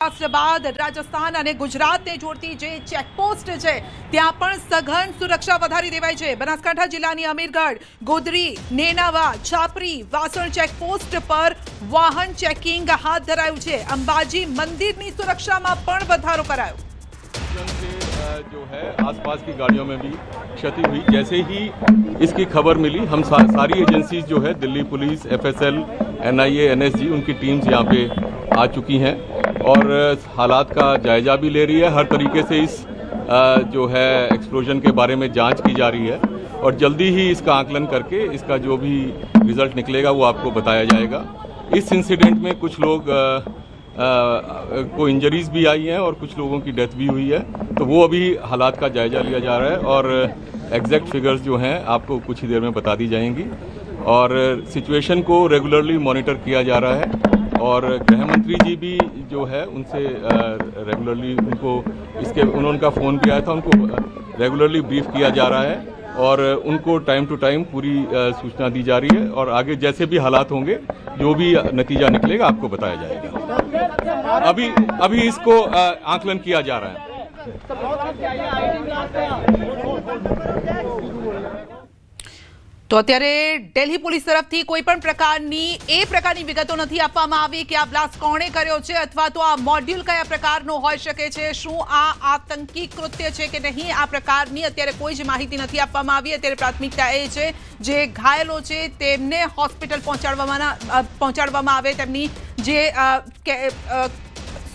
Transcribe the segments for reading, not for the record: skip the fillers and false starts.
બાદ રાજસ્થાન અને ગુજરાતને જોડતી જે ચેકપોસ્ટ છે ત્યાં પણ સઘન સુરક્ષા વધારી દેવાઈ છે। બનાસકાંઠા જિલ્લાની અમીરગઢ, ગોધરી, નેનાવા, છાપરી, વાસણ ચેકપોસ્ટ પર વાહન ચેકિંગ હાથ ધરાયું છે। અંબાજી મંદિરની સુરક્ષામાં પણ વધારો કરાયો। जो है आसपास की गाड़ियों में भी क्षति हुई। जैसे ही इसकी खबर मिली हम सारी एजेंसीज जो है Delhi police, FSL, NIA, NSG उनकी टीम्स यहाँ पे आ चुकी हैं और हालात का जायजा भी ले रही है। हर तरीके से इस जो है एक्सप्लोजन के बारे में जांच की जा रही है और जल्दी ही इसका आकलन करके इसका जो भी रिजल्ट निकलेगा वो आपको बताया जाएगा। इस इंसिडेंट में कुछ लोग को इंजरीज भी आई हैं और कुछ लोगों की डेथ भी हुई है, तो वो अभी हालात का जायजा लिया जा रहा है और एग्जैक्ट फिगर्स जो हैं आपको कुछ ही देर में बता दी जाएंगी और सिचुएशन को रेगुलरली मॉनिटर किया जा रहा है और गृह मंत्री जी भी जो है उनसे रेगुलरली उनका फ़ोन भी आया था, उनको रेगुलरली ब्रीफ किया जा रहा है और उनको टाइम टू टाइम पूरी सूचना दी जा रही है और आगे जैसे भी हालात होंगे जो भी नतीजा निकलेगा आपको बताया जाएगा। अभी इसको आकलन किया जा रहा है। તો અત્યારે દિલ્હી પોલીસ તરફથી કોઈ પણ પ્રકારની વિગતો નથી આપવામાં આવી કે આ બ્લાસ્ટ કોણે કર્યો છે અથવા તો આ મોડ્યુલ કયા પ્રકારનો હોઈ શકે છે, શું આ આતંકી કૃત્ય છે કે નહીં, આ પ્રકારની અત્યારે કોઈ જ માહિતી નથી આપવામાં આવી। અત્યારે પ્રાથમિકતા એ છે જે ઘાયલો છે તેમને હોસ્પિટલ પહોંચાડવામાં આવે, તેમની જે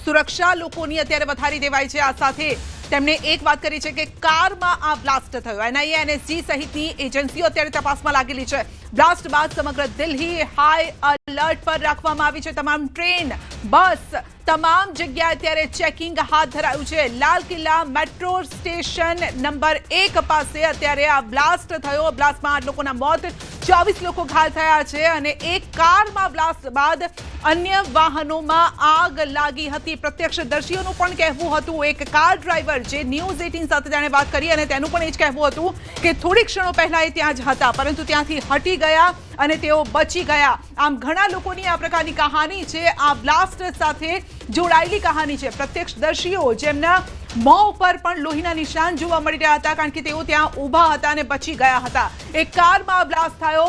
સુરક્ષા લોકોની અત્યારે વધારી દેવાય છે। આ સાથે તેમણે એક વાત કરી છે કે કારમાં આ બ્લાસ્ટ થયો। એનઆઈએ, એનએસજી સહિતની એજન્સીઓ અત્યારે તપાસમાં લાગેલી છે। બ્લાસ્ટ બાદ સમગ્ર દિલ્હી હાઈ એલર્ટ પર રાખવામાં આવી છે। તમામ ટ્રેન, બસ, તમામ જગ્યાએ અત્યારે ચેકિંગ હાથ ધરાયું છે। Lal Qila metro station number 1 પાસે અત્યારે આ બ્લાસ્ટ થયો। બ્લાસ્ટમાં 8 લોકોના મોત, 24 લોકો ઘાયલ થયા છે અને એક કારમાં બ્લાસ્ટ બાદ અન્ય વાહનોમાં આગ લાગી હતી। પ્રત્યક્ષદર્શીઓનું પણ કહેવું હતું, એક કાર ડ્રાઈવર જે ન્યૂઝ 18 સાથે તેણે વાત કરી અને તેનું પણ એ જ કહેવું હતું કે થોડી ક્ષણો પહેલા એ ત્યાં જ હતા પરંતુ ત્યાંથી હટી ગયા અને તેઓ બચી ગયા। આમ ઘણા લોકોની આ પ્રકારની કહાની છે, આ બ્લાસ્ટ સાથે જોડાયેલી કહાની છે। પ્રત્યક્ષદર્શીઓ જેમના મોં ઉપર પણ લોહીના નિશાન જોવા મળી રહ્યા હતા કારણ કે તેઓ ત્યાં ઊભા હતા અને બચી ગયા હતા। એક કારમાં બ્લાસ્ટ થયો।